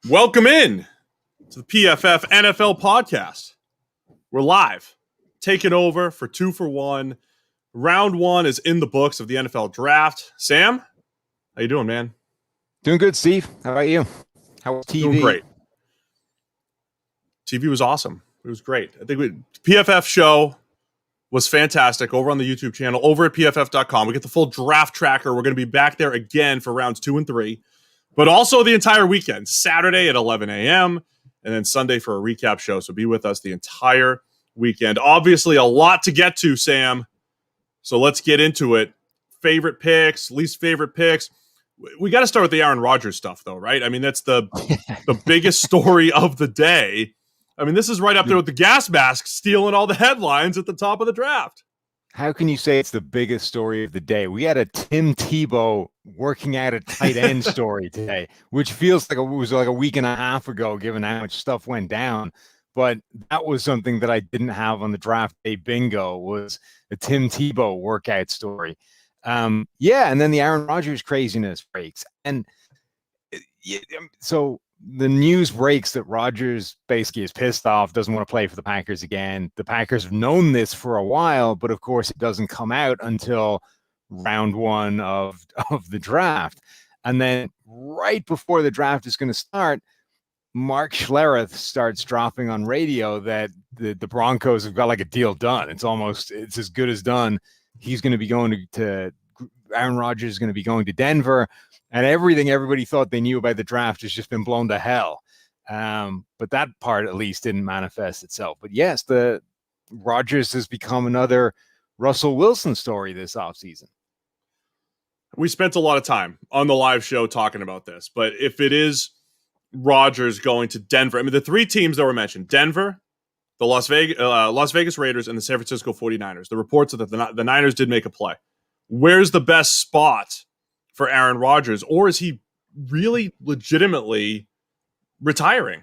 Welcome in to the PFF NFL podcast. We're live, taking over for 2-for-1. Round one is in the books of the NFL draft. Sam, how you doing, man? Doing good, Steve. How about you? How was TV? Doing great. TV was awesome. It was great. I think PFF show was fantastic over on the YouTube channel, over at PFF.com. We get the full draft tracker. We're going to be back there again for rounds 2 and 3. But also the entire weekend, Saturday at 11 a.m., and then Sunday for a recap show. So be with us the entire weekend. Obviously, a lot to get to, Sam. So let's get into it. Favorite picks, least favorite picks. We got to start with the Aaron Rodgers stuff, though, right? I mean, that's the biggest story of the day. I mean, this is right up there with the gas mask stealing all the headlines at the top of the draft. How can you say it's the biggest story of the day? We had a Tim Tebow working out a tight end story today, which feels like it was like a week and a half ago, given how much stuff went down. But that was something that I didn't have on the draft day bingo, was a Tim Tebow workout story. And then the Aaron Rodgers craziness breaks. And so the news breaks that Rodgers basically is pissed off, doesn't want to play for the Packers again. The Packers have known this for a while, but of course it doesn't come out until round one of the draft. And then right before the draft is going to start, Mark Schlereth starts dropping on radio that the Broncos have got like a deal done. It's as good as done. He's going to be going to Aaron Rodgers is going to be going to Denver. And everything everybody thought they knew about the draft has just been blown to hell. But that part at least didn't manifest itself. But yes, the Rodgers has become another Russell Wilson story this offseason. We spent a lot of time on the live show talking about this. But if it is Rodgers going to Denver, I mean, the three teams that were mentioned, Denver, the Las Vegas Raiders, and the San Francisco 49ers. The reports are that the Niners did make a play. Where's the best spot for Aaron Rodgers, or is he really legitimately retiring?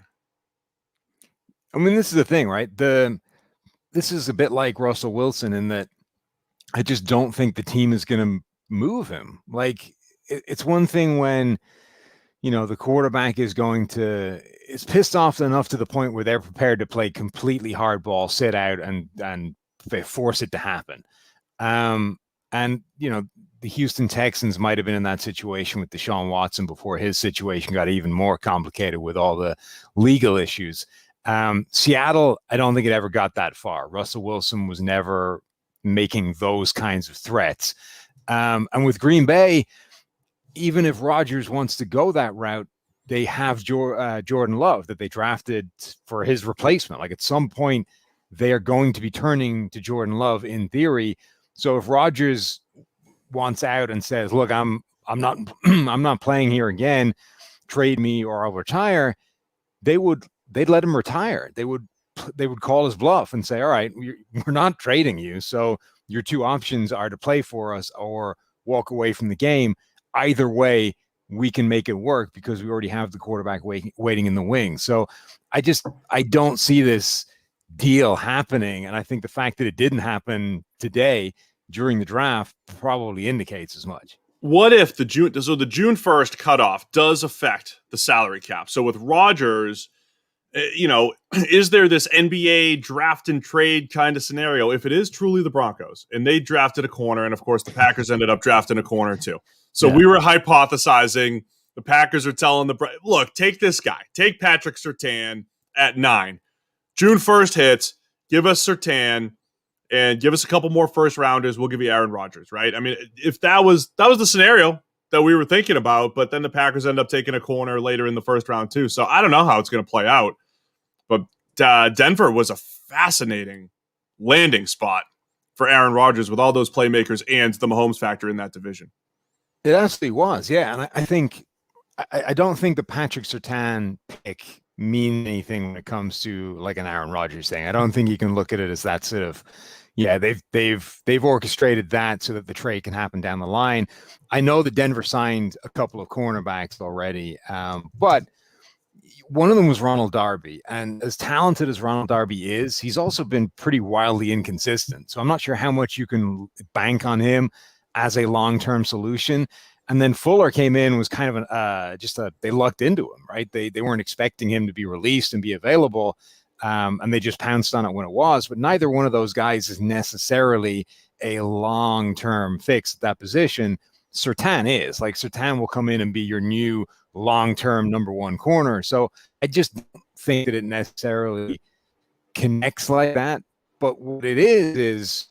I mean, this is the thing, right? This is a bit like Russell Wilson in that I just don't think the team is going to move him. Like, it's one thing when, the quarterback is pissed off enough to the point where they're prepared to play completely hardball, sit out, and force it to happen. The Houston Texans might have been in that situation with Deshaun Watson before his situation got even more complicated with all the legal issues. Seattle, I don't think it ever got that far. Russell Wilson was never making those kinds of threats. And with Green Bay, even if Rodgers wants to go that route, they have Jordan Love that they drafted for his replacement. Like, at some point, they are going to be turning to Jordan Love in theory. So if Rodgers wants out and says, "Look, I'm not I'm not playing here again, trade me or I'll retire," they'd let him retire. They would call his bluff and say, "All right, we're not trading you. So your two options are to play for us or walk away from the game. Either way, we can make it work because we already have the quarterback waiting in the wings." So I don't see this deal happening. And I think the fact that it didn't happen today during the draft probably indicates as much. What if the June 1st cutoff does affect the salary cap? So with Rodgers, is there this NBA draft and trade kind of scenario? If it is truly the Broncos and they drafted a corner, and of course the Packers ended up drafting a corner too. So we were hypothesizing the Packers are telling look, take this guy, take Patrick Surtain at 9. June 1st hits, give us Surtain and give us a couple more first rounders. We'll give you Aaron Rodgers, right? I mean, if that was the scenario that we were thinking about, but then the Packers end up taking a corner later in the first round too. So I don't know how it's going to play out, but Denver was a fascinating landing spot for Aaron Rodgers with all those playmakers and the Mahomes factor in that division. It actually was, yeah. And I don't think the Patrick Surtain pick mean anything when it comes to like an Aaron Rodgers thing. I don't think you can look at it as that sort of, they've orchestrated that so that the trade can happen down the line. I know that Denver signed a couple of cornerbacks already, but one of them was Ronald Darby. And as talented as Ronald Darby is, he's also been pretty wildly inconsistent. So I'm not sure how much you can bank on him as a long-term solution. And then Fuller came in, was kind of they lucked into him, right? They weren't expecting him to be released and be available, and they just pounced on it when it was. But neither one of those guys is necessarily a long-term fix at that position. Surtain is. Like, Surtain will come in and be your new long-term number one corner. So I just don't think that it necessarily connects like that. But what it is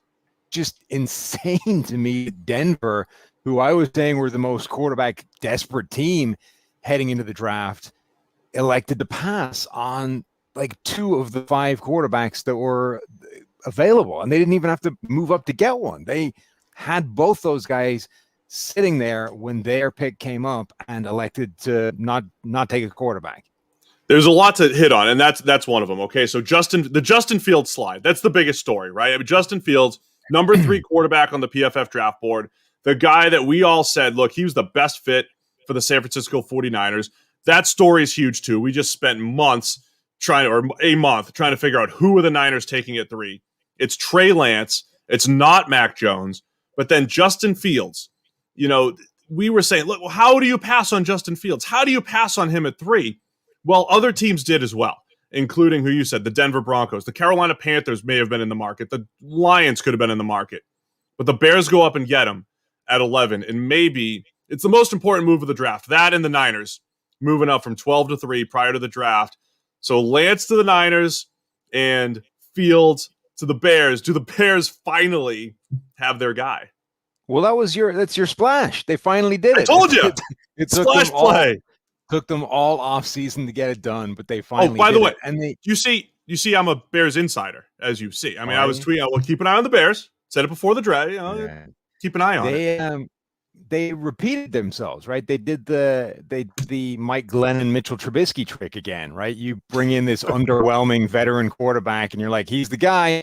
just insane to me. Denver, who I was saying were the most quarterback desperate team heading into the draft, elected to pass on like 2 of the 5 quarterbacks that were available. And they didn't even have to move up to get one. They had both those guys sitting there when their pick came up and elected to not take a quarterback. There's a lot to hit on, and that's one of them. Okay, so the Justin Fields slide, that's the biggest story, right? I mean, Justin Fields, number 3 quarterback on the PFF draft board, the guy that we all said, look, he was the best fit for the San Francisco 49ers. That story is huge too. We just spent a month trying to figure out who are the Niners taking at 3. It's Trey Lance. It's not Mac Jones. But then Justin Fields, we were saying, look, well, how do you pass on Justin Fields? How do you pass on him at 3? Well, other teams did as well, including who you said, the Denver Broncos. The Carolina Panthers may have been in the market. The Lions could have been in the market. But the Bears go up and get him at 11. And maybe it's the most important move of the draft. That and the Niners moving up from 12 to 3 prior to the draft. So Lance to the Niners and Fields to the Bears. Do the Bears finally have their guy? Well, that's your splash. They finally did it. I told you. It splash play. Took them all off season to get it done, but they finally. Oh, by the way, and you see, I'm a Bears insider, as you see. I mean, I was tweeting. I will keep an eye on the Bears. Said it before the draft. Keep an eye on it. They repeated themselves, right? They did the Mike Glennon, Mitchell Trubisky trick again, right? You bring in this underwhelming veteran quarterback, and you're like, he's the guy.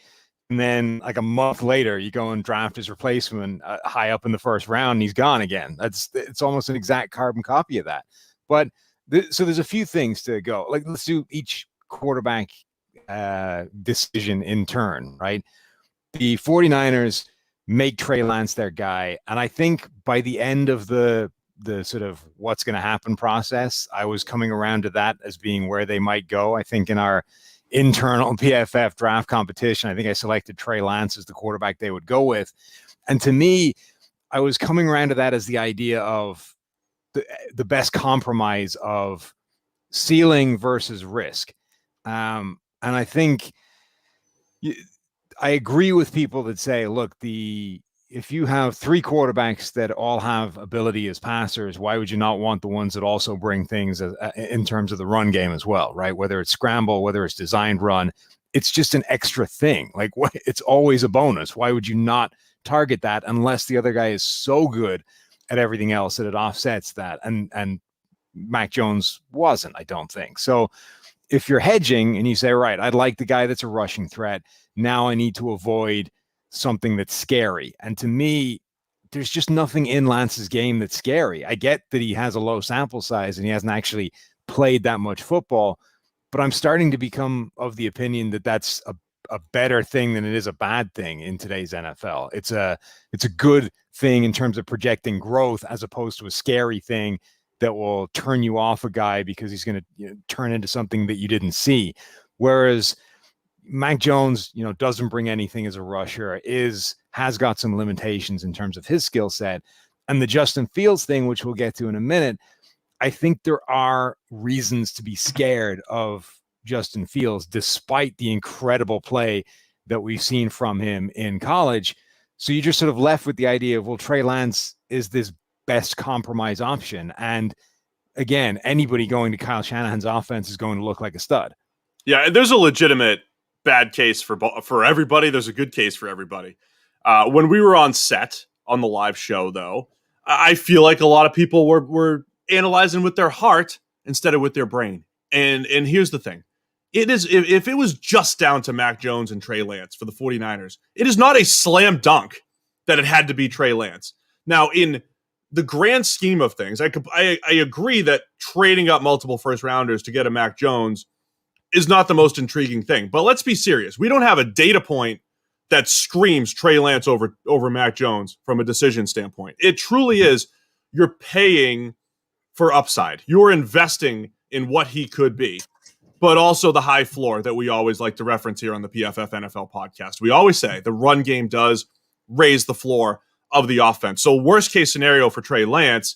And then, like a month later, you go and draft his replacement high up in the first round, and he's gone again. It's almost an exact carbon copy of that. But so there's a few things to go. Like, let's do each quarterback decision in turn, right? The 49ers make Trey Lance their guy. And I think by the end of the sort of what's going to happen process, I was coming around to that as being where they might go. I think in our internal PFF draft competition, I think I selected Trey Lance as the quarterback they would go with. And to me, I was coming around to that as the idea of the best compromise of ceiling versus risk. And I think I agree with people that say, look, if you have 3 quarterbacks that all have ability as passers, why would you not want the ones that also bring things in terms of the run game as well, right? Whether it's scramble, whether it's designed run, it's just an extra thing. Like, it's always a bonus. Why would you not target that unless the other guy is so good at everything else that it offsets that? And Mac Jones wasn't, I don't think. So if you're hedging and you say, right, I'd like the guy that's a rushing threat. Now I need to avoid something that's scary. And to me, there's just nothing in Lance's game that's scary. I get that he has a low sample size and he hasn't actually played that much football, but I'm starting to become of the opinion that that's a better thing than it is a bad thing in today's NFL. It's a good thing in terms of projecting growth as opposed to a scary thing that will turn you off a guy because he's going to turn into something that you didn't see. Whereas Mac Jones, doesn't bring anything as a rusher, has got some limitations in terms of his skill set. And the Justin Fields thing, which we'll get to in a minute, I think there are reasons to be scared of Justin Fields, despite the incredible play that we've seen from him in college. So you're just sort of left with the idea of, well, Trey Lance is this best compromise option. And again, anybody going to Kyle Shanahan's offense is going to look like a stud. Yeah, there's a legitimate bad case for everybody. There's a good case for everybody. When we were on set on the live show, though, I feel like a lot of people were analyzing with their heart instead of with their brain. And here's the thing. It is, if it was just down to Mac Jones and Trey Lance for the 49ers, it is not a slam dunk that it had to be Trey Lance. Now, in the grand scheme of things, I agree that trading up multiple first rounders to get a Mac Jones is not the most intriguing thing. But let's be serious. We don't have a data point that screams Trey Lance over Mac Jones from a decision standpoint. It truly is, you're paying for upside. You're investing in what he could be, but also the high floor that we always like to reference here on the PFF NFL podcast. We always say the run game does raise the floor of the offense. So worst case scenario for Trey Lance,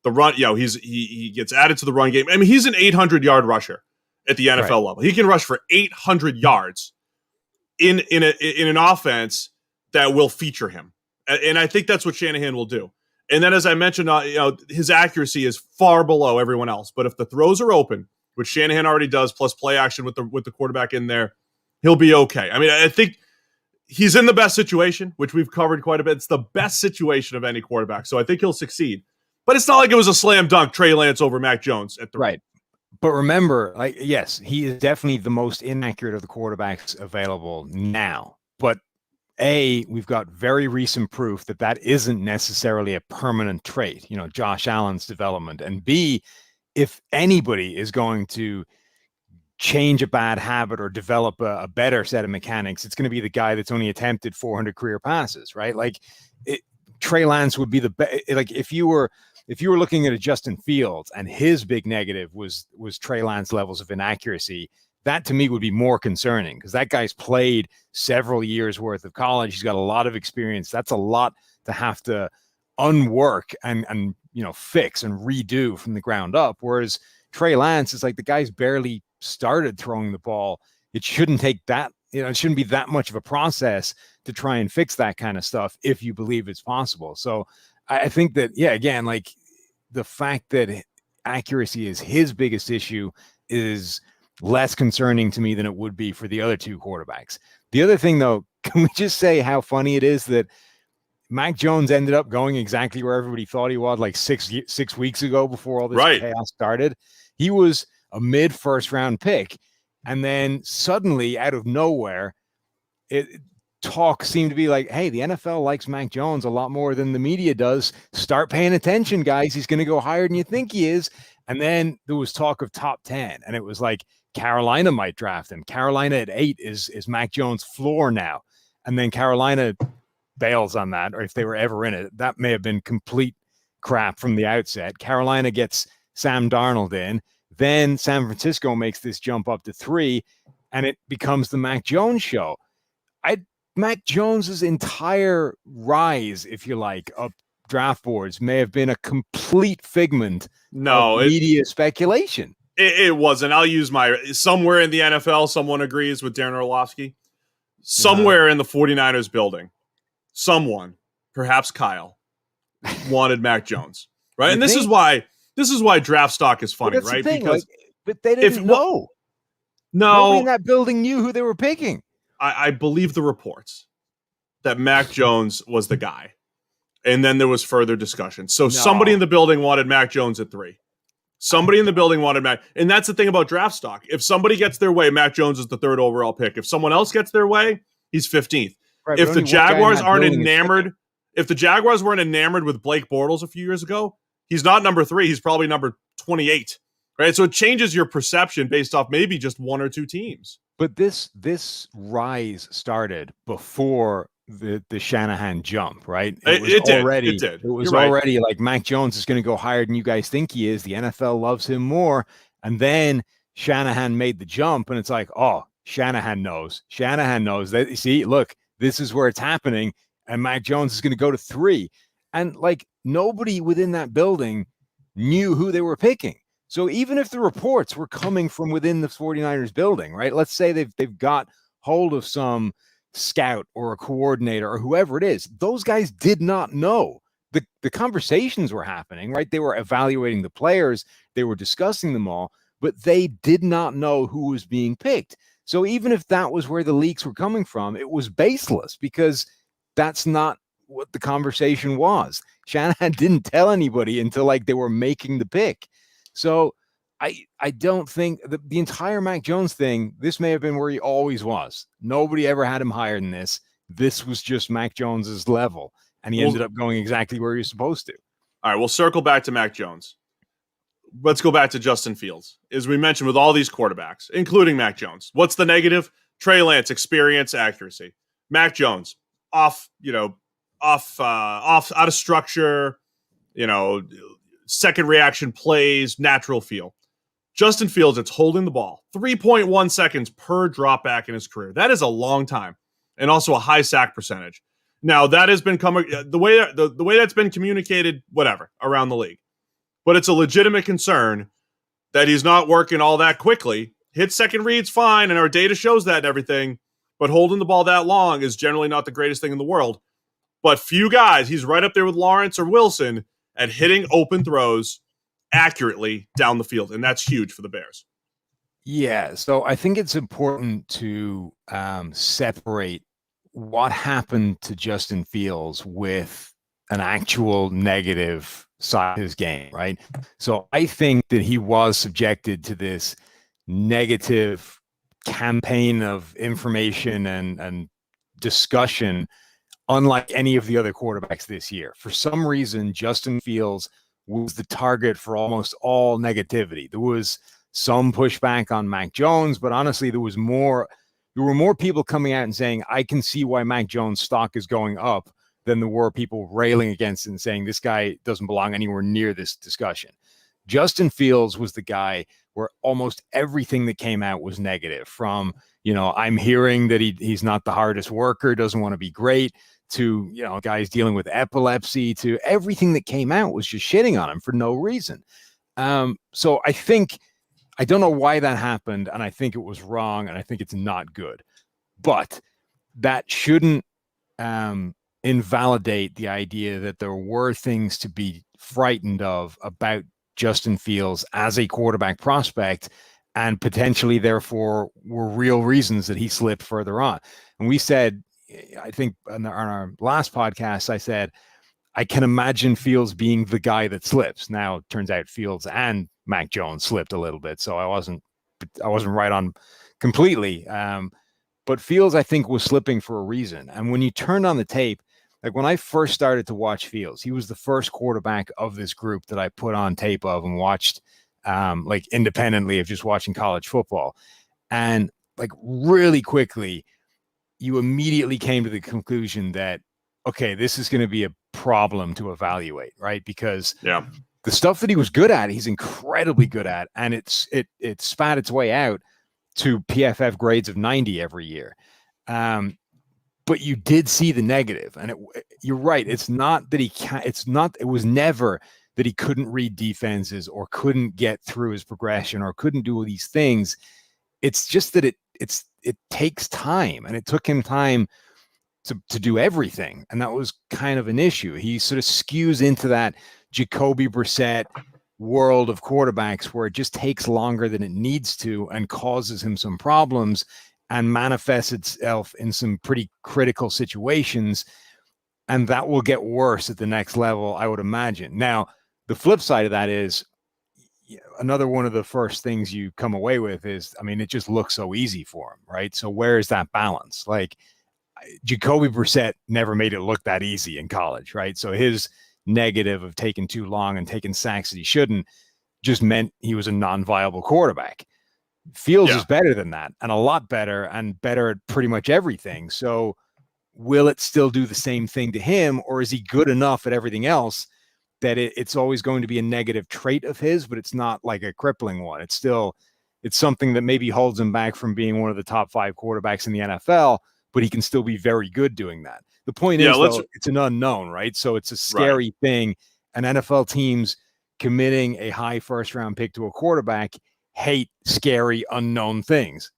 the run, he gets added to the run game. I mean, he's an 800-yard rusher at the NFL level. He can rush for 800 yards in an offense that will feature him. And I think that's what Shanahan will do. And then, as I mentioned, his accuracy is far below everyone else. But if the throws are open, which Shanahan already does, plus play action with the quarterback in there, he'll be okay. I mean, I think he's in the best situation, which we've covered quite a bit. It's the best situation of any quarterback. So I think he'll succeed. But it's not like it was a slam dunk, Trey Lance over Mac Jones at the right. But remember, yes, he is definitely the most inaccurate of the quarterbacks available now. But we've got very recent proof that isn't necessarily a permanent trait, Josh Allen's development. And B, if anybody is going to change a bad habit or develop a better set of mechanics, it's going to be the guy that's only attempted 400 career passes, right? Trey Lance would be the best. If you were looking at a Justin Fields and his big negative was Trey Lance levels of inaccuracy, that to me would be more concerning because that guy's played several years worth of college. He's got a lot of experience. That's a lot to have to unwork and fix and redo from the ground up. Whereas Trey Lance is like the guy's barely started throwing the ball. It shouldn't take that, it shouldn't be that much of a process to try and fix that kind of stuff if you believe it's possible. So I think that, again, the fact that accuracy is his biggest issue is less concerning to me than it would be for the other two quarterbacks. The other thing, though, can we just say how funny it is that Mac Jones ended up going exactly where everybody thought he was 6 weeks ago before all this chaos started? He was a mid-first round pick. And then suddenly, out of nowhere, talk seemed to be like, hey, the NFL likes Mac Jones a lot more than the media does. Start paying attention, guys. He's going to go higher than you think he is. And then there was talk of top 10. And it was like Carolina might draft him. Carolina at 8 is Mac Jones' floor now. And then Carolina bails on that, or if they were ever in it, that may have been complete crap from the outset. Carolina gets Sam Darnold in. Then San Francisco makes this jump up to 3, and it becomes the Mac Jones show. Mac Jones's entire rise, if you like, up draft boards may have been a complete figment of media speculation. It wasn't. I'll use somewhere in the NFL, someone agrees with Darren Orlovsky. Somewhere in the 49ers building, someone, perhaps Kyle, wanted Mac Jones, right? And this is why draft stock is funny, right? Because but they didn't know. Nobody in that building knew who they were picking. I believe the reports that Mac Jones was the guy. And then there was further discussion. So somebody in the building wanted Mac Jones at 3. Somebody in the building wanted Mac. And that's the thing about draft stock. If somebody gets their way, Mac Jones is the 3rd overall pick. If someone else gets their way, he's 15th. Right, if the Jaguars aren't enamored, if the Jaguars weren't enamored with Blake Bortles a few years ago, he's not number 3. He's probably number 28. Right? So it changes your perception based off maybe just 1 or 2 teams. But this rise started before the Shanahan jump, right? It did. It was already like Mac Jones is going to go higher than you guys think he is. The NFL loves him more. And then Shanahan made the jump, and it's like, oh, Shanahan knows. Shanahan knows that. See, look, this is where it's happening, and Mac Jones is going to go to 3. And nobody within that building knew who they were picking. So even if the reports were coming from within the 49ers building, right? Let's say they've got hold of some scout or a coordinator or whoever it is. Those guys did not know. The conversations were happening, right? They were evaluating the players. They were discussing them all, but they did not know who was being picked. So even if that was where the leaks were coming from, it was baseless because that's not what the conversation was. Shanahan didn't tell anybody until they were making the pick. So I don't think the entire Mac Jones thing, this may have been where he always was. Nobody ever had him higher than this. This was just Mac Jones's level, and he ended up going exactly where he was supposed to. All right, we'll circle back to Mac Jones. Let's go back to Justin Fields. As we mentioned with all these quarterbacks, including Mac Jones, what's the negative? Trey Lance, experience, accuracy. Mac Jones, off, out of structure. second reaction plays, natural feel. Justin Fields, it's holding the ball 3.1 seconds per drop back in his career. That is a long time, and also a high sack percentage. Now that has been the way that's been communicated, whatever, around the league, but it's a legitimate concern that he's not working all that quickly. Hit second reads fine, and our data shows that and everything, but holding the ball that long is generally not the greatest thing in the world. But few guys, he's right up there with Lawrence or Wilson at hitting open throws accurately down the field, and that's huge for the Bears. Yeah, so I think it's important to separate what happened to Justin Fields with an actual negative side of his game, right? So I think that he was subjected to this negative campaign of information and discussion unlike any of the other quarterbacks this year. For some reason, Justin Fields was the target for almost all negativity. There was some pushback on Mac Jones, but honestly, there were more people coming out and saying, I can see why Mac Jones' stock is going up than there were people railing against it and saying this guy doesn't belong anywhere near this discussion. Justin Fields was the guy where almost everything that came out was negative, from, I'm hearing that he's not the hardest worker, doesn't want to be great, to, guys dealing with epilepsy, to everything that came out was just shitting on him for no reason. So I don't know why that happened, and I think it was wrong, and I think it's not good. But that shouldn't invalidate the idea that there were things to be frightened of about Justin Fields as a quarterback prospect, and potentially, therefore, were real reasons that he slipped further on. And we said, I think on our last podcast, I said, I can imagine Fields being the guy that slips. Now, it turns out Fields and Mac Jones slipped a little bit, so I wasn't right on completely. But Fields, I think, was slipping for a reason. And when you turned on the tape, like when I first started to watch Fields, he was the first quarterback of this group that I put on tape of and watched like independently of just watching college football. And like really quickly, you immediately came to the conclusion that, okay, this is going to be a problem to evaluate, right? Because the stuff that he was good at, he's incredibly good at, and it spat its way out to PFF grades of 90 every year. But you did see the negative, and you're right. It's not that it was never that he couldn't read defenses or couldn't get through his progression or couldn't do all these things. It's just that it takes time, and it took him time to do everything. And that was kind of an issue. He sort of skews into that Jacoby Brissett world of quarterbacks where it just takes longer than it needs to and causes him some problems and manifests itself in some pretty critical situations. And that will get worse at the next level, I would imagine. Now, the flip side of that is another one of the first things you come away with is, it just looks so easy for him, right? So where is that balance? Like, Jacoby Brissett never made it look that easy in college, right? So his negative of taking too long and taking sacks that he shouldn't just meant he was a non-viable quarterback. Fields is better than that, and a lot better, and better at pretty much everything. So will it still do the same thing to him, or is he good enough at everything else that it's always going to be a negative trait of his, but it's not like a crippling one? It's something that maybe holds him back from being one of the top 5 quarterbacks in the NFL, but he can still be very good doing that. The point is, though, it's an unknown, right? So it's a scary thing. And NFL teams committing a high first-round pick to a quarterback hate scary, unknown things.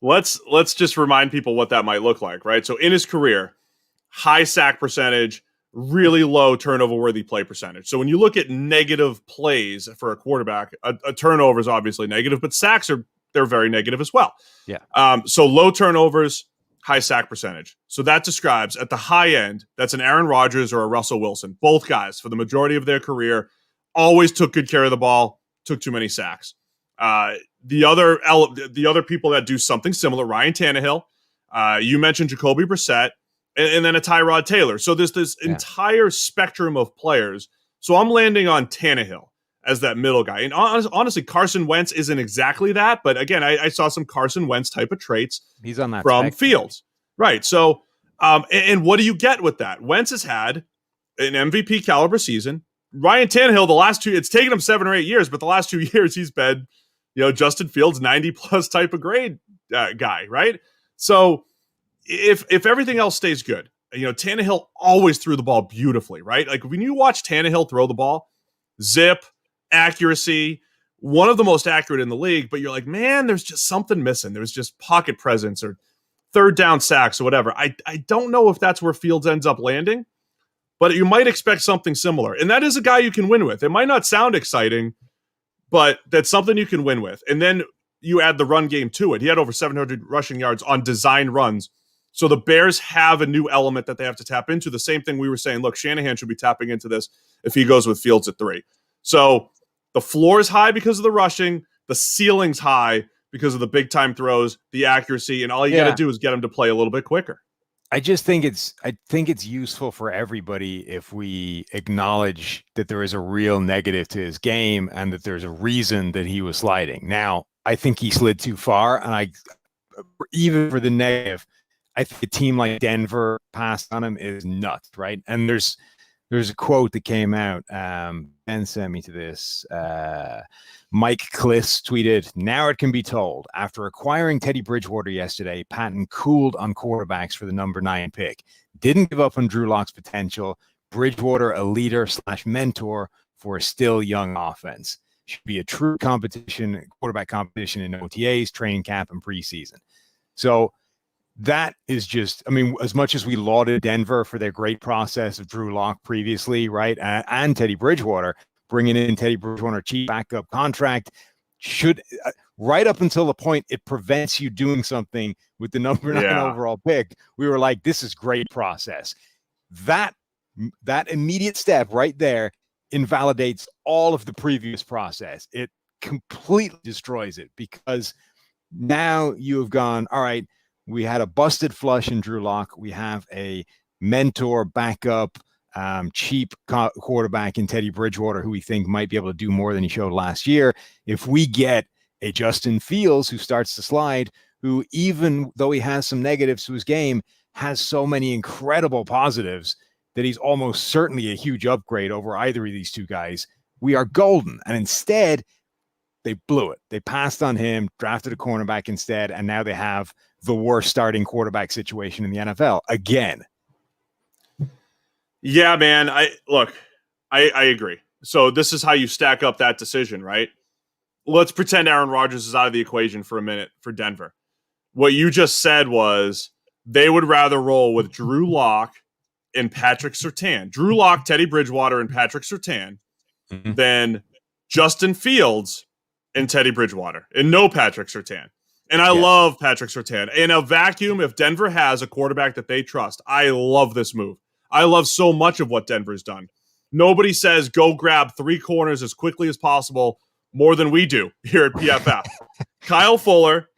Let's just remind people what that might look like, right? So in his career, high sack percentage, really low turnover-worthy play percentage. So when you look at negative plays for a quarterback, a turnover is obviously negative, but sacks they're very negative as well. Yeah. So low turnovers, high sack percentage. So that describes at the high end, that's an Aaron Rodgers or a Russell Wilson. Both guys, for the majority of their career, always took good care of the ball, took too many sacks. The other people that do something similar, Ryan Tannehill, you mentioned Jacoby Brissett, and then a Tyrod Taylor. So there's this entire spectrum of players. So I'm landing on Tannehill as that middle guy. And honestly, Carson Wentz isn't exactly that. But again, I saw some Carson Wentz type of traits He's on that from spectrum. Fields. Right. So, and what do you get with that? Wentz has had an MVP caliber season, Ryan Tannehill, the last two, it's taken him 7 or 8 years, but the last 2 years he's been, Justin Fields 90 plus type of grade guy, right? So if everything else stays good, Tannehill always threw the ball beautifully, right? Like when you watch Tannehill throw the ball, zip, accuracy, one of the most accurate in the league, but you're like, man, there's just something missing. There's just pocket presence or third down sacks or whatever. I don't know if that's where Fields ends up landing, but you might expect something similar. And that is a guy you can win with. It might not sound exciting, but that's something you can win with. And then you add the run game to it. He had over 700 rushing yards on design runs. So the Bears have a new element that they have to tap into. The same thing we were saying, look, Shanahan should be tapping into this if he goes with Fields at 3. So the floor is high because of the rushing. The ceiling's high because of the big time throws, the accuracy, and all you got to do is get him to play a little bit quicker. I think it's useful for everybody if we acknowledge that there is a real negative to his game and that there's a reason that he was sliding. Now, I think he slid too far, and even for the negative, I think a team like Denver passed on him is nuts, right? And there's a quote that came out. Ben sent me to this. Mike Kliss tweeted, "Now it can be told. After acquiring Teddy Bridgewater yesterday, Patton cooled on quarterbacks for the number 9 pick. Didn't give up on Drew Lock's potential. Bridgewater, a leader / mentor for a still young offense. Should be a true quarterback competition in OTAs, training camp, and preseason." So that is just, as much as we lauded Denver for their great process of Drew Lock previously, right, and Teddy Bridgewater, bringing in Teddy Bridgewater cheap backup contract should right up until the point it prevents you doing something with the number 9 overall pick. We were like, this is great process. That immediate step right there invalidates all of the previous process. It completely destroys it because now you have gone, all right, we had a busted flush in Drew Lock. We have a mentor, backup, cheap quarterback in Teddy Bridgewater who we think might be able to do more than he showed last year. If we get a Justin Fields who starts to slide, who even though he has some negatives to his game, has so many incredible positives that he's almost certainly a huge upgrade over either of these two guys, we are golden. And instead, they blew it. They passed on him, drafted a cornerback instead, and now they have the worst starting quarterback situation in the NFL again. Yeah, man. I agree. So this is how you stack up that decision, right? Let's pretend Aaron Rodgers is out of the equation for a minute for Denver. What you just said was they would rather roll with Drew Lock and Patrick Surtain. Drew Lock, Teddy Bridgewater, and Patrick Surtain than Justin Fields and Teddy Bridgewater and no Patrick Surtain. And I love Patrick Surtain. In a vacuum, if Denver has a quarterback that they trust, I love this move. I love so much of what Denver's done. Nobody says go grab 3 corners as quickly as possible more than we do here at PFF. Kyle Fuller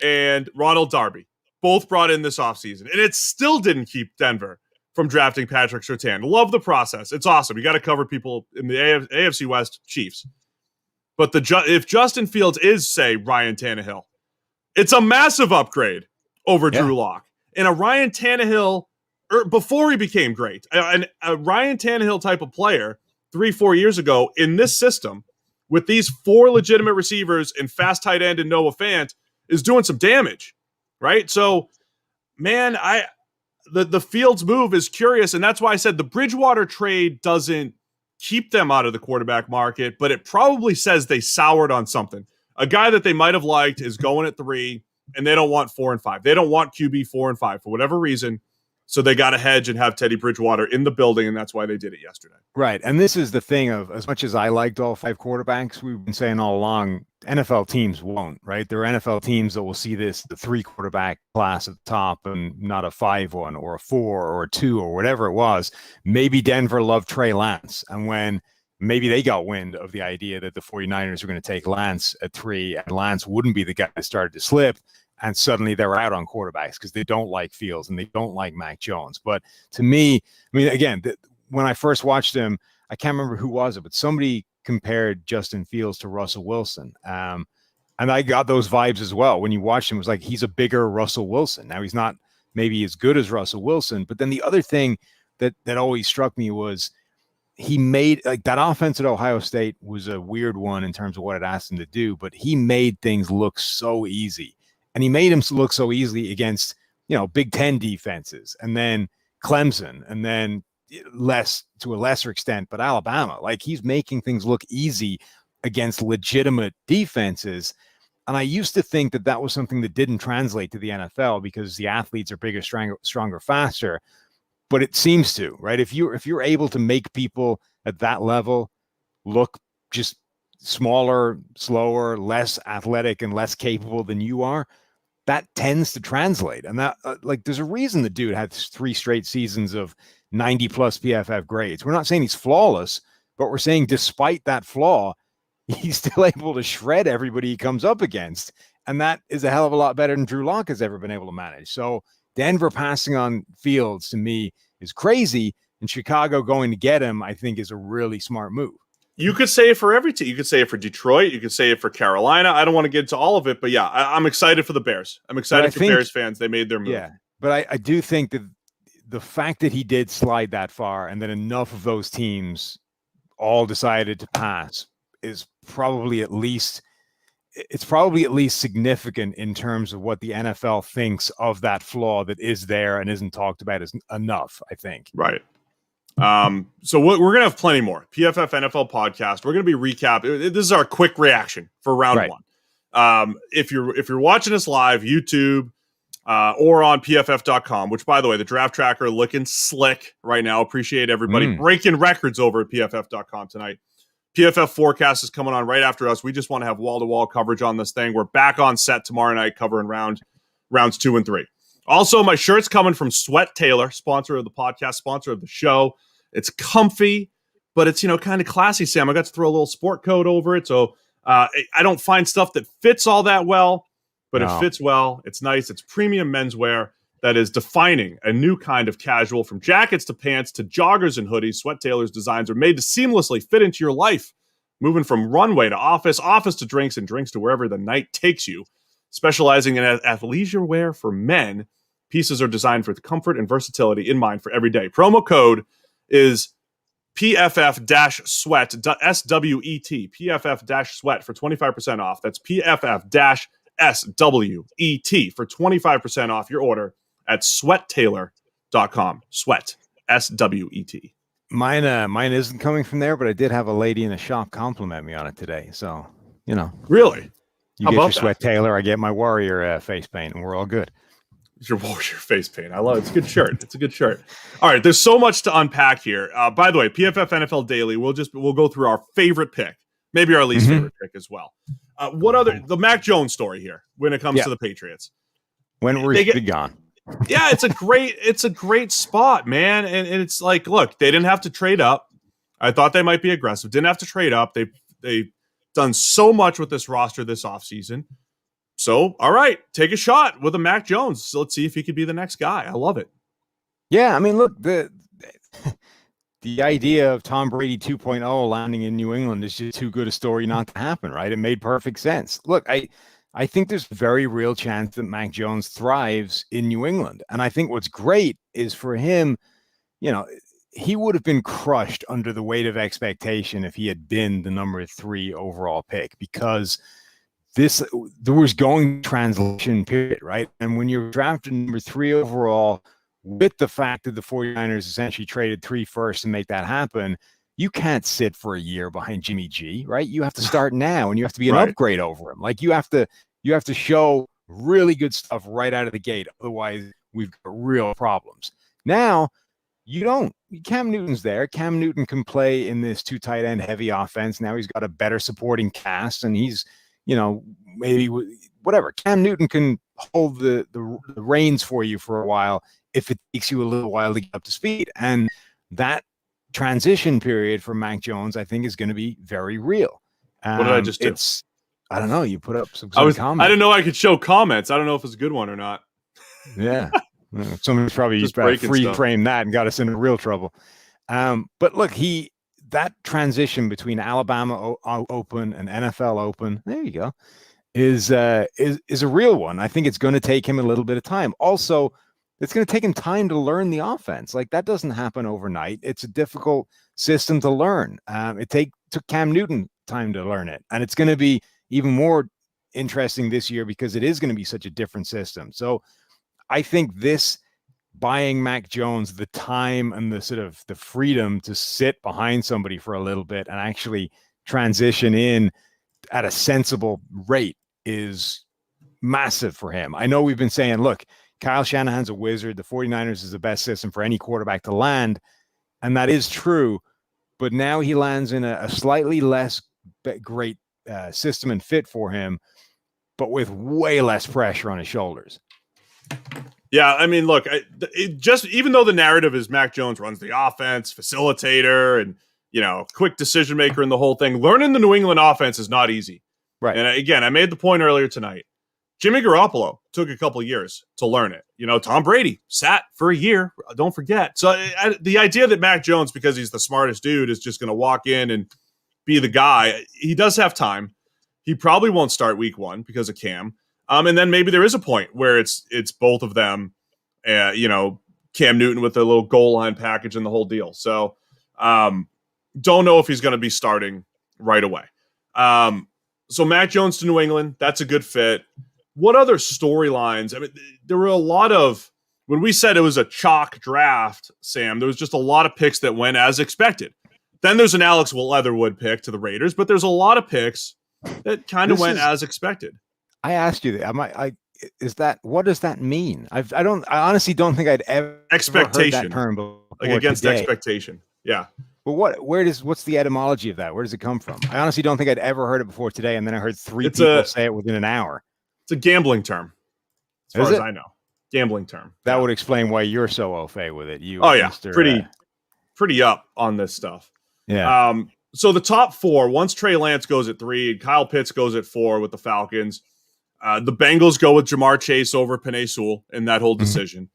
and Ronald Darby both brought in this offseason, and it still didn't keep Denver from drafting Patrick Surtain. Love the process. It's awesome. You got to cover people in the AFC West, Chiefs. But if Justin Fields is, say, Ryan Tannehill, it's a massive upgrade over Drew Lock. And a Ryan Tannehill, before he became great, a Ryan Tannehill type of player 3-4 years ago in this system with these 4 legitimate receivers and fast tight end and Noah Fant is doing some damage, right? So, man, the Fields move is curious, and that's why I said the Bridgewater trade doesn't keep them out of the quarterback market, but it probably says they soured on something. A guy that they might have liked is going at 3, and they don't want 4 and 5. They don't want QB 4 and 5 for whatever reason. So they got to hedge and have Teddy Bridgewater in the building, and that's why they did it yesterday. Right. And this is the thing of, as much as I liked all 5 quarterbacks, we've been saying all along, NFL teams won't, right? There are NFL teams that will see the 3 quarterback class at the top and not a 5-1 or a 4 or a 2 or whatever it was. Maybe Denver loved Trey Lance. And when maybe they got wind of the idea that the 49ers were going to take Lance at 3 and Lance wouldn't be the guy that started to slip, and suddenly they're out on quarterbacks because they don't like Fields and they don't like Mac Jones. But to me, again, when I first watched him, I can't remember who was it, but somebody compared Justin Fields to Russell Wilson. And I got those vibes as well. When you watched him, it was like he's a bigger Russell Wilson. Now, he's not maybe as good as Russell Wilson. But then the other thing that always struck me was he made like that offense at Ohio State was a weird one in terms of what it asked him to do, but he made things look so easy, and he made him look so easily against, Big Ten defenses, and then Clemson, and then less to a lesser extent, but Alabama. Like, he's making things look easy against legitimate defenses. And I used to think that that was something that didn't translate to the NFL because the athletes are bigger, stronger, faster. But it seems to, right? If you're able to make people at that level look just smaller, slower, less athletic, and less capable than you are, that tends to translate. And that, there's a reason the dude had 3 straight seasons of 90 plus PFF grades. We're not saying he's flawless, but we're saying despite that flaw, he's still able to shred everybody he comes up against. And that is a hell of a lot better than Drew Lock has ever been able to manage. So Denver passing on Fields to me is crazy, and Chicago going to get him, I think, is a really smart move. You could say it for every team. You could say it for Detroit. You could say it for Carolina. I don't want to get into all of it, but yeah, I'm excited for the Bears. I'm excited for Bears fans. They made their move. Yeah, but I do think that the fact that he did slide that far and that enough of those teams all decided to pass is probably at least significant in terms of what the NFL thinks of that flaw that is there and isn't talked about as enough, I think. Right. So we're going to have plenty more. PFF NFL podcast. We're going to be recapping. This is our quick reaction for round one. If you're watching us live, YouTube, or on PFF.com, which, by the way, the draft tracker looking slick right now. Appreciate everybody breaking records over at PFF.com tonight. PFF forecast is coming on right after us. We just want to have wall-to-wall coverage on this thing. We're back on set tomorrow night covering rounds 2 and 3. Also, my shirt's coming from Sweat Tailor, sponsor of the podcast, sponsor of the show. It's comfy, but it's, kind of classy, Sam. I got to throw a little sport coat over it, so I don't find stuff that fits all that well, but it fits well. It's nice. It's premium menswear that is defining a new kind of casual. From jackets to pants to joggers and hoodies, Sweat Tailor's designs are made to seamlessly fit into your life, moving from runway to office, office to drinks, and drinks to wherever the night takes you. Specializing in athleisure wear for men, pieces are designed with comfort and versatility in mind for every day. Promo code is PFF-SWEAT, S-W-E-T, PFF-SWEAT for 25% off. That's PFF-SWEAT for 25% off your order at sweattailor.com. Sweat, S-W-E-T. Mine isn't coming from there, but I did have a lady in the shop compliment me on it today. So, Really? You get your Sweat Tailor, I get my Warrior face paint, and we're all good. Your Warrior face paint. I love it. It's a good shirt. It's a good shirt. All right. There's so much to unpack here. By the way, PFF NFL Daily, we'll go through our favorite pick, maybe our least favorite pick as well. The Mac Jones story here when it comes to the Patriots. When we're be gone. Yeah, it's a great spot, man. And it's like, look, they didn't have to trade up. I thought they might be aggressive. Didn't have to trade up. They've done so much with this roster this offseason. So, all right, take a shot with a Mac Jones. So let's see if he could be the next guy. I love it. Yeah, I mean, look, the idea of Tom Brady 2.0 landing in New England is just too good a story not to happen, right? It made perfect sense. Look, I think there's very real chance that Mac Jones thrives in New England. And I think what's great is for him, he would have been crushed under the weight of expectation if he had been the number 3 overall pick, because there was going translation period, right? And when you're drafted number 3 overall, with the fact that the 49ers essentially traded 3 firsts to make that happen, you can't sit for a year behind Jimmy G, right? You have to start now, and you have to be an upgrade over him. Like, you have to show really good stuff right out of the gate. Otherwise, we've got real problems. Now, you don't. Cam Newton's there. Cam Newton can play in this 2 tight end heavy offense. Now he's got a better supporting cast, and he's, maybe whatever. Cam Newton can hold the reins for you for a while if it takes you a little while to get up to speed. And that transition period for Mac Jones, I think, is going to be very real. What did I just do? I don't know. You put up some comments. I didn't know I could show comments. I don't know if it's a good one or not. Yeah. Somebody's probably just frame that and got us into real trouble. But look, that transition between Alabama Open and NFL Open, there you go, is a real one. I think it's going to take him a little bit of time. Also, it's going to take him time to learn the offense. Like, that doesn't happen overnight. It's a difficult system to learn. Took Cam Newton time to learn it, and it's going to be even more interesting this year because it is going to be such a different system. So I think this buying Mac Jones the time and the sort of the freedom to sit behind somebody for a little bit and actually transition in at a sensible rate is massive for him. I know we've been saying, look, Kyle Shanahan's a wizard. The 49ers is the best system for any quarterback to land. And that is true. But now he lands in a slightly less great system and fit for him, but with way less pressure on his shoulders. Yeah, I mean, look, even though the narrative is Mac Jones runs the offense, facilitator, and, quick decision maker and the whole thing, learning the New England offense is not easy. Right. And again, I made the point earlier tonight. Jimmy Garoppolo took a couple years to learn it. Tom Brady sat for a year. Don't forget. So the idea that Mac Jones, because he's the smartest dude, is just going to walk in and be the guy, he does have time. He probably won't start week 1 because of Cam. And then maybe there is a point where it's both of them, Cam Newton with the little goal line package and the whole deal. So don't know if he's going to be starting right away. So Mac Jones to New England, that's a good fit. What other storylines? I mean, there were a lot of, when we said it was a chalk draft, Sam, there was just a lot of picks that went as expected. Then there's an Alex Leatherwood pick to the Raiders, but there's a lot of picks that kind of went as expected. I asked you that. What does that mean? I honestly don't think I'd ever expectation heard that term before, like against today. Expectation. Yeah. But what's the etymology of that? Where does it come from? I honestly don't think I'd ever heard it before today. And then I heard three people say it within an hour. It's a gambling term, as far as I know. Gambling term. That would explain why you're so au fait with it. Pretty up on this stuff. Yeah. So the top 4, once Trey Lance goes at 3, Kyle Pitts goes at 4 with the Falcons. The Bengals go with Jamar Chase over Penei Sewell in that whole decision.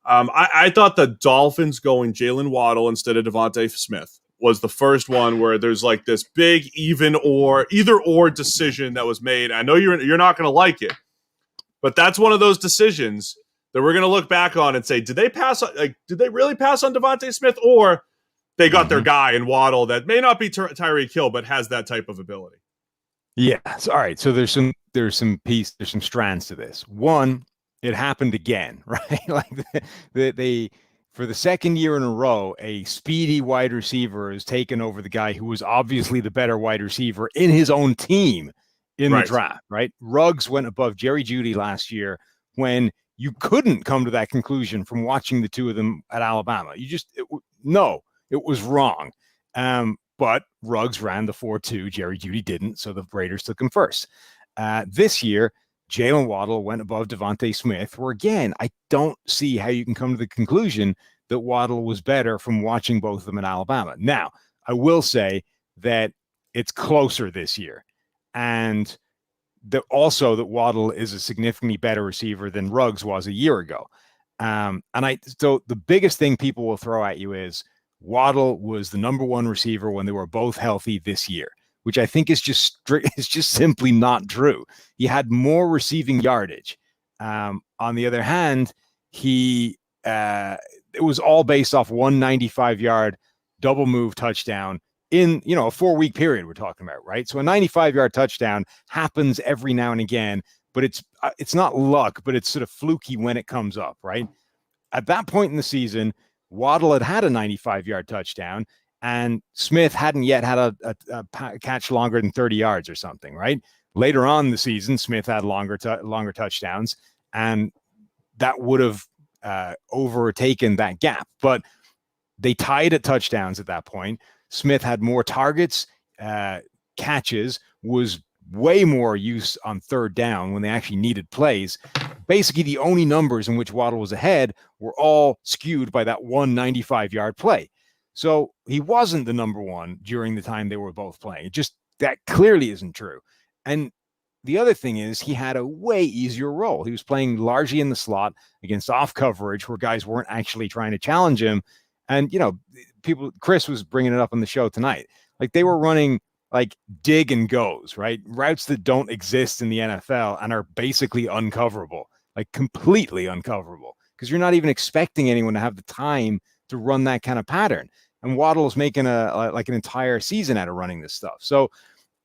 I thought the Dolphins going Jalen Waddle instead of Devontae Smith was the first one where there's like this big either or decision that was made. I know you're not going to like it, but that's one of those decisions that we're going to look back on and say, did they really pass on Devontae Smith, or they got their guy in Waddle that may not be Tyreek Hill, but has that type of ability? Yeah. So, all right. So there's some strands to this. One, it happened again, right? Like they for the second year in a row, a speedy wide receiver has taken over the guy who was obviously the better wide receiver in his own team in the draft, right? Ruggs went above Jerry Jeudy last year when you couldn't come to that conclusion from watching the two of them at Alabama. It was wrong. But Ruggs ran the 4-2. Jerry Jeudy didn't, so the Raiders took him first. This year, Jalen Waddle went above Devontae Smith, where, again, I don't see how you can come to the conclusion that Waddle was better from watching both of them in Alabama. Now, I will say that it's closer this year, and also that Waddle is a significantly better receiver than Ruggs was a year ago. So the biggest thing people will throw at you is Waddle was the number 1 receiver when they were both healthy this year, which I think is just simply not true. He had more receiving yardage. On the other hand, it was all based off 195-yard double move touchdown in a 4-week period we're talking about, right? So a 95-yard touchdown happens every now and again, but it's not luck, but it's sort of fluky when it comes up, right? At that point in the season, Waddle had a 95-yard touchdown, and Smith hadn't yet had a catch longer than 30 yards or something, right? Later on in the season, Smith had longer touchdowns, and that would have overtaken that gap. But they tied at touchdowns at that point. Smith had more targets, catches, was way more use on third down when they actually needed plays. Basically, the only numbers in which Waddle was ahead were all skewed by that 195-yard play. So he wasn't the number 1 during the time they were both playing. That clearly isn't true. And the other thing is he had a way easier role. He was playing largely in the slot against off coverage where guys weren't actually trying to challenge him. And, Chris was bringing it up on the show tonight. Like they were running like dig and goes, right? Routes that don't exist in the NFL and are basically uncoverable, like completely uncoverable, because you're not even expecting anyone to have the time to run that kind of pattern. and Waddle's making like an entire season out of running this stuff. So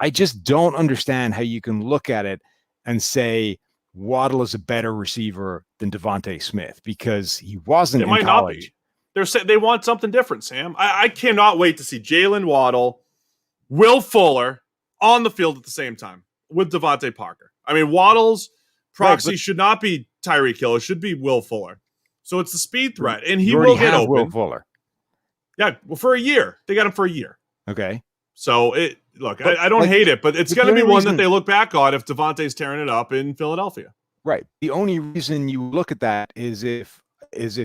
I just don't understand how you can look at it and say Waddle is a better receiver than Devontae Smith, because he wasn't It in might college. not be. They want something different, Sam. I cannot wait to see Jalen Waddle, Will Fuller on the field at the same time with Devontae Parker. I mean, Waddle's proxy should not be Tyreek Hill. It should be Will Fuller. So it's the speed threat, and he will get open. Will Fuller. Yeah, well, for a year. They got him for a year. Okay. So, I don't hate it, but it's going to be one that they look back on if Devontae's tearing it up in Philadelphia. Right. The only reason you look at that is if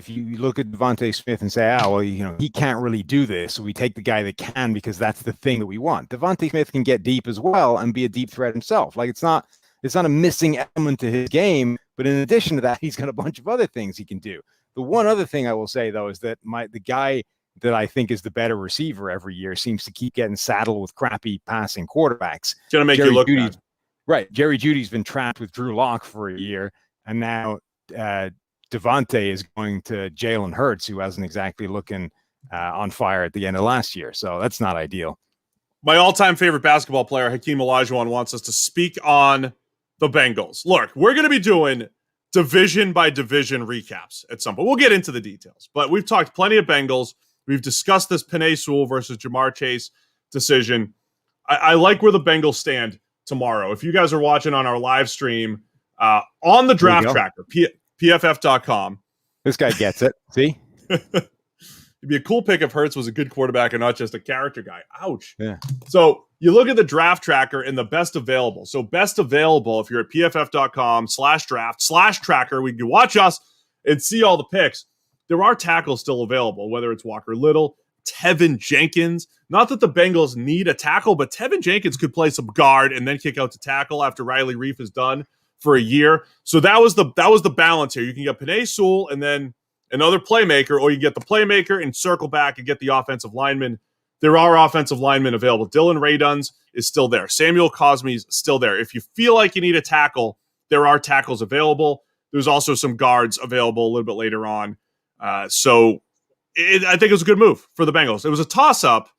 you look at Devontae Smith and say, well, he can't really do this, so we take the guy that can because that's the thing that we want. Devontae Smith can get deep as well and be a deep threat himself. Like, it's not a missing element to his game, but in addition to that, he's got a bunch of other things he can do. The one other thing I will say, though, is that the guy that I think is the better receiver every year seems to keep getting saddled with crappy passing quarterbacks. It's going to make you look bad. Right. Jerry Jeudy's been trapped with Drew Lock for a year, and now Devontae is going to Jalen Hurts, who wasn't exactly looking on fire at the end of last year. So that's not ideal. My all-time favorite basketball player, Hakeem Olajuwon, wants us to speak on the Bengals. Look, we're going to be doing division-by-division recaps at some point. We'll get into the details, but we've talked plenty of Bengals. We've discussed this Penei Sewell versus Jamar Chase decision. I like where the Bengals stand tomorrow. If you guys are watching on our live stream on the draft tracker, PFF.com. This guy gets it. See? It'd be a cool pick if Hurts was a good quarterback and not just a character guy. Ouch. Yeah. So you look at the draft tracker and the best available. So best available, if you're at PFF.com/draft/tracker, we can watch us and see all the picks. There are tackles still available, whether it's Walker Little, Tevin Jenkins. Not that the Bengals need a tackle, but Tevin Jenkins could play some guard and then kick out to tackle after Riley Reif is done for a year. So that was the balance here. You can get Penei Sewell and then another playmaker, or you get the playmaker and circle back and get the offensive lineman. There are offensive linemen available. Dylan Rayduns is still there. Samuel Cosme's still there. If you feel like you need a tackle, there are tackles available. There's also some guards available a little bit later on. I think it was a good move for the Bengals. It was a toss-up,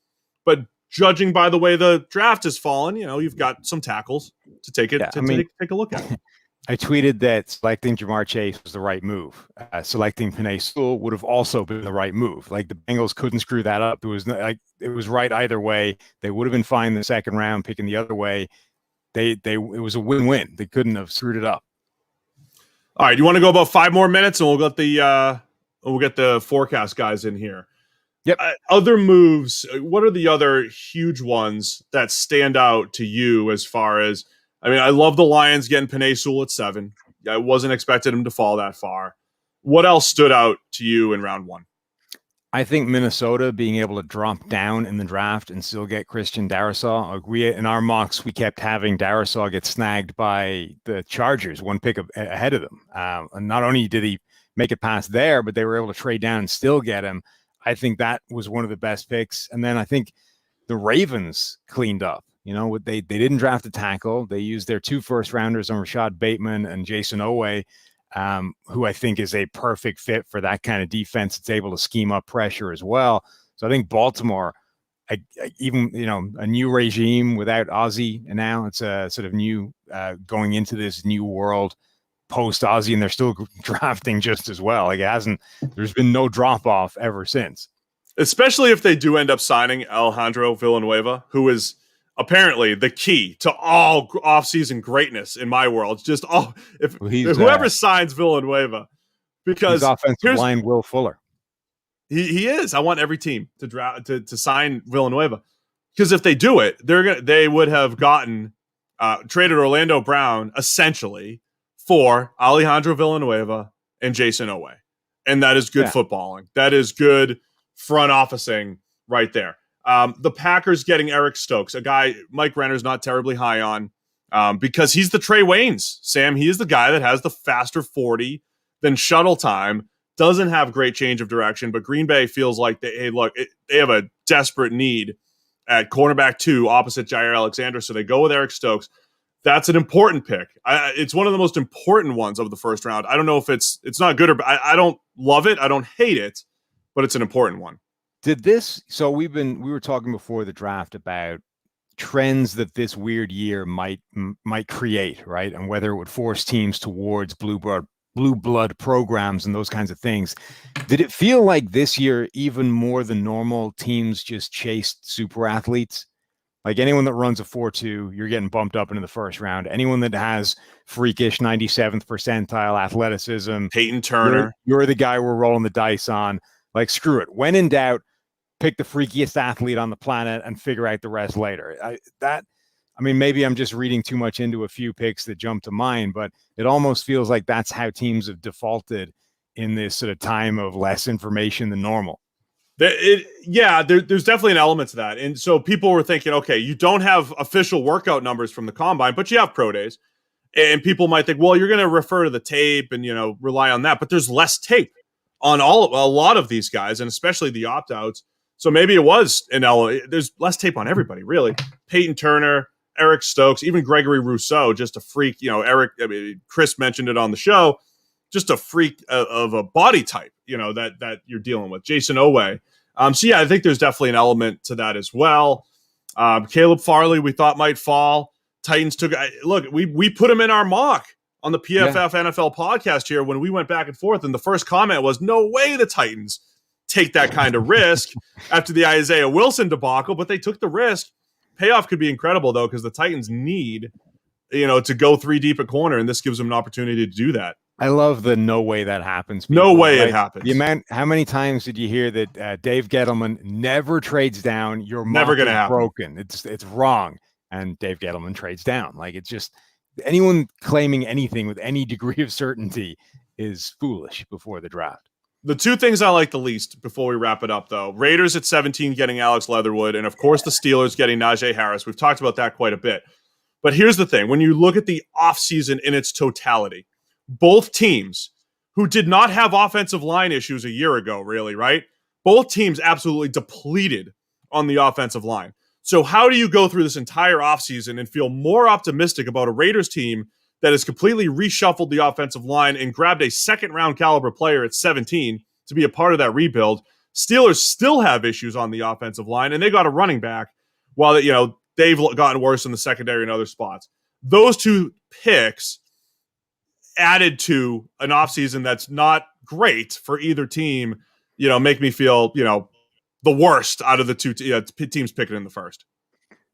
but judging by the way the draft has fallen, you've got some tackles to take it take a look at. I tweeted that selecting Jamar Chase was the right move. Selecting Penei Sewell would have also been the right move. Like, the Bengals couldn't screw that up. It was right either way. They would have been fine in the second round picking the other way. It was a win-win. They couldn't have screwed it up. All right, you want to go about 5 more minutes, and we'll get the forecast guys in here. Yep. Other moves. What are the other huge ones that stand out to you as far as? I mean, I love the Lions getting Penei Sewell at 7. I wasn't expecting him to fall that far. What else stood out to you in round 1? I think Minnesota being able to drop down in the draft and still get Christian Darrisaw. In our mocks, we kept having Darrisaw get snagged by the Chargers, one pick ahead of them. And not only did he make it past there, but they were able to trade down and still get him. I think that was one of the best picks. And then I think the Ravens cleaned up. They didn't draft a tackle. They used their 2 first-rounders on Rashad Bateman and Jason Owe, who I think is a perfect fit for that kind of defense. It's able to scheme up pressure as well. So I think Baltimore, even a new regime without Ozzie, and now it's a sort of new going into this new world post Ozzie, and they're still drafting just as well. Like, there's been no drop off ever since. Especially if they do end up signing Alejandro Villanueva, who is apparently the key to all offseason greatness in my world. Just whoever signs Villanueva, because he's offensive line Will Fuller. He is. I want every team to sign Villanueva, because if they do it, they would have gotten traded Orlando Brown essentially for Alejandro Villanueva and Jason Owe, and that is good footballing. That is good front officing right there. The Packers getting Eric Stokes, a guy Mike Renner's not terribly high on, because he's the Trey Waynes. Sam, he is the guy that has the faster 40 than shuttle time, doesn't have great change of direction, but Green Bay feels like they have a desperate need at cornerback 2 opposite Jair Alexander, so they go with Eric Stokes. That's an important pick. It's one of the most important ones of the first round. I don't know if it's not good or I don't love it. I don't hate it, but it's an important one. So we were talking before the draft about trends that this weird year might create, right? And whether it would force teams towards blue blood programs and those kinds of things. Did it feel like this year, even more than normal, teams just chased super athletes? Like anyone that runs a 4.2, you're getting bumped up into the first round. Anyone that has freakish 97th percentile athleticism, Peyton Turner, you're the guy we're rolling the dice on. Like, screw it. When in doubt, pick the freakiest athlete on the planet and figure out the rest later. Maybe I'm just reading too much into a few picks that jump to mind, but it almost feels like that's how teams have defaulted in this sort of time of less information than normal. There's definitely an element to that. And so people were thinking, okay, you don't have official workout numbers from the combine, but you have pro days. And people might think, well, you're going to refer to the tape and, rely on that. But there's less tape on a lot of these guys, and especially the opt-outs. So maybe it was there's less tape on everybody, really. Peyton Turner, Eric Stokes, even Gregory Rousseau, just a freak. Chris mentioned it on the show, just a freak of a body type, that you're dealing with. Jason Owe. I think there's definitely an element to that as well. Caleb Farley, we thought might fall. Titans we put him in our mock on the PFF NFL podcast here when we went back and forth. And the first comment was, no way the Titans take that kind of risk after the Isaiah Wilson debacle, but they took the risk. Payoff could be incredible, though, because the Titans need, to go 3 deep at corner, and this gives them an opportunity to do that. I love the no way that happens. No way it happens. How many times did you hear that Dave Gettleman never trades down? You're never going to happen. Broken. It's wrong. And Dave Gettleman trades down. Like, it's just anyone claiming anything with any degree of certainty is foolish before the draft. The 2 things I like the least before we wrap it up, though, Raiders at 17 getting Alex Leatherwood, and of course the Steelers getting Najee Harris. We've talked about that quite a bit. But here's the thing. When you look at the offseason in its totality, both teams who did not have offensive line issues a year ago, really, right? Both teams absolutely depleted on the offensive line. So how do you go through this entire offseason and feel more optimistic about a Raiders team that has completely reshuffled the offensive line and grabbed a second-round caliber player at 17 to be a part of that rebuild? Steelers still have issues on the offensive line, and they got a running back while they've gotten worse in the secondary and other spots. Those 2 picks added to an offseason that's not great for either team, make me feel, the worst out of the 2 teams picking in the first.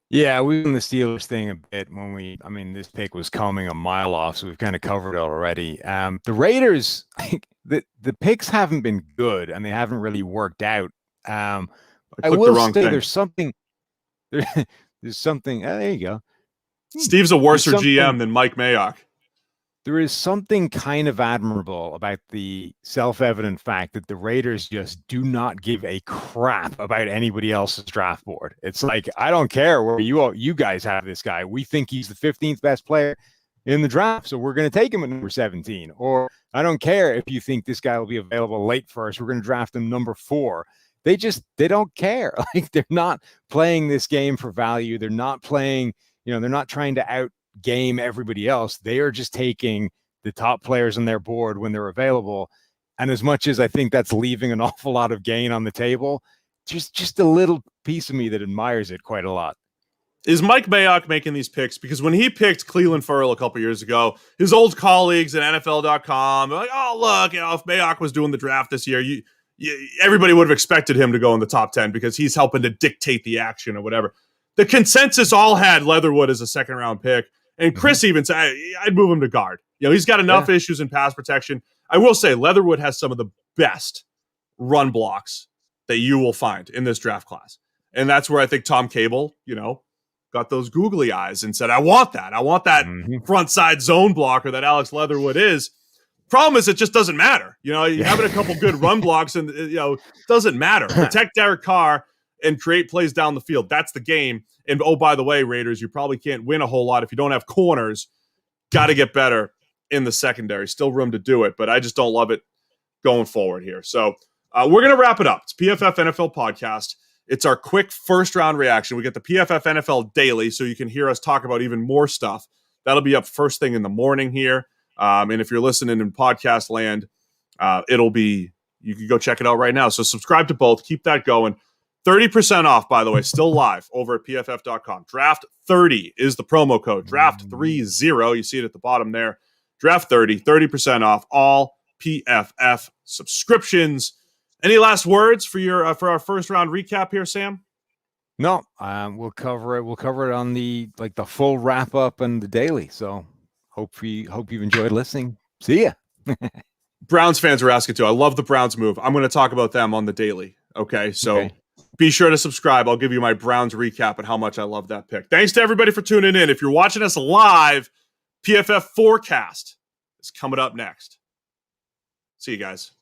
Yeah, we've done the Steelers thing a bit when this pick was coming a mile off, so we've kind of covered it already. The Raiders, the picks haven't been good and they haven't really worked out. I will say there's something. There's something. There you go. Steve's a worse GM than Mike Mayock. There is something kind of admirable about the self-evident fact that the Raiders just do not give a crap about anybody else's draft board. It's like, I don't care where you guys have this guy. We think he's the 15th best player in the draft, so we're going to take him at number 17. Or I don't care if you think this guy will be available late first. We're going to draft him number 4. They don't care. Like, they're not playing this game for value. They're not playing, they're not trying to out-game everybody else. They are just taking the top players on their board when they're available. And as much as I think that's leaving an awful lot of gain on the table, just a little piece of me that admires it quite a lot. Is Mike Mayock making these picks? Because when he picked Cleveland Ferrell a couple years ago, his old colleagues at NFL.com were like, oh, look, if Mayock was doing the draft this year, everybody would have expected him to go in the top 10 because he's helping to dictate the action or whatever. The consensus all had Leatherwood as a second-round pick. And Chris even said, I'd move him to guard. He's got enough issues in pass protection. I will say Leatherwood has some of the best run blocks that you will find in this draft class. And that's where I think Tom Cable, got those googly eyes and said, I want that. I want that front side zone blocker that Alex Leatherwood is. Problem is, it just doesn't matter. You're having a couple good run blocks and, doesn't matter. Protect Derek Carr and create plays down the field. That's the game. And, oh, by the way, Raiders, you probably can't win a whole lot if you don't have corners. Got to get better in the secondary. Still room to do it, but I just don't love it going forward here. So we're going to wrap it up. It's PFF NFL Podcast. It's our quick first-round reaction. We get the PFF NFL Daily, so you can hear us talk about even more stuff. That'll be up first thing in the morning here. And if you're listening in podcast land, it'll be you can go check it out right now. So subscribe to both. Keep that going. 30% off, by the way, still live over at pff.com. Draft 30 is the promo code. Draft 30. You see it at the bottom there. Draft 30% off all PFF subscriptions. Any last words for our first round recap here, Sam? No, we'll cover it. We'll cover it on the full wrap up and the daily. So hope you've enjoyed listening. See ya. Browns fans are asking too. I love the Browns move. I'm going to talk about them on the daily. Okay, so be sure to subscribe. I'll give you my Browns recap and how much I love that pick. Thanks to everybody for tuning in. If you're watching us live, PFF forecast is coming up next. See you guys.